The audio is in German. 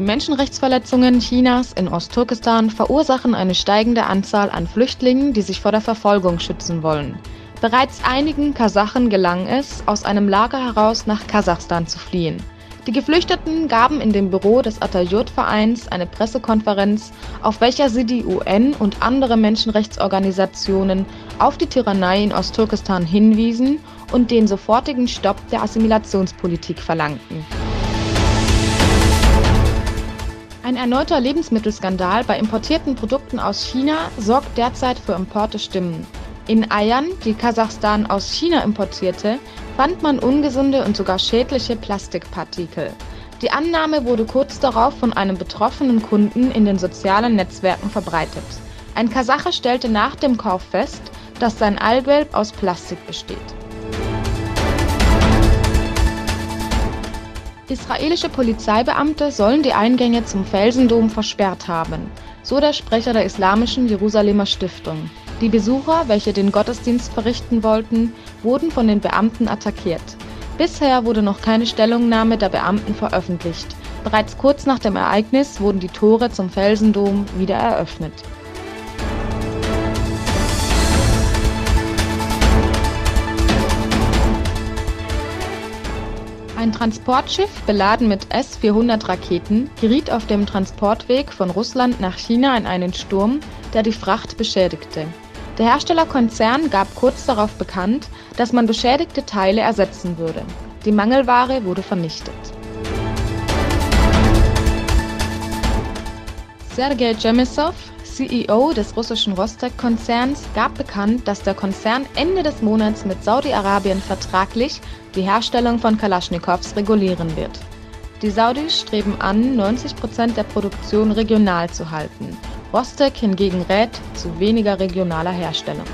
Die Menschenrechtsverletzungen Chinas in Ostturkestan verursachen eine steigende Anzahl an Flüchtlingen, die sich vor der Verfolgung schützen wollen. Bereits einigen Kasachen gelang es, aus einem Lager heraus nach Kasachstan zu fliehen. Die Geflüchteten gaben in dem Büro des Atatürk-Vereins eine Pressekonferenz, auf welcher sie die UN und andere Menschenrechtsorganisationen auf die Tyrannei in Ostturkestan hinwiesen und den sofortigen Stopp der Assimilationspolitik verlangten. Ein erneuter Lebensmittelskandal bei importierten Produkten aus China sorgt derzeit für empörte Stimmen. In Eiern, die Kasachstan aus China importierte, fand man ungesunde und sogar schädliche Plastikpartikel. Die Annahme wurde kurz darauf von einem betroffenen Kunden in den sozialen Netzwerken verbreitet. Ein Kasache stellte nach dem Kauf fest, dass sein Eigelb aus Plastik besteht. Israelische Polizeibeamte sollen die Eingänge zum Felsendom versperrt haben, so der Sprecher der Islamischen Jerusalemer Stiftung. Die Besucher, welche den Gottesdienst verrichten wollten, wurden von den Beamten attackiert. Bisher wurde noch keine Stellungnahme der Beamten veröffentlicht. Bereits kurz nach dem Ereignis wurden die Tore zum Felsendom wieder eröffnet. Ein Transportschiff beladen mit S-400-Raketen geriet auf dem Transportweg von Russland nach China in einen Sturm, der die Fracht beschädigte. Der Herstellerkonzern gab kurz darauf bekannt, dass man beschädigte Teile ersetzen würde. Die Mangelware wurde vernichtet. Sergei Chemissov, CEO des russischen Rostec-Konzerns, gab bekannt, dass der Konzern Ende des Monats mit Saudi-Arabien vertraglich die Herstellung von Kalaschnikows regulieren wird. Die Saudis streben an, 90% der Produktion regional zu halten. Rostec hingegen rät zu weniger regionaler Herstellung.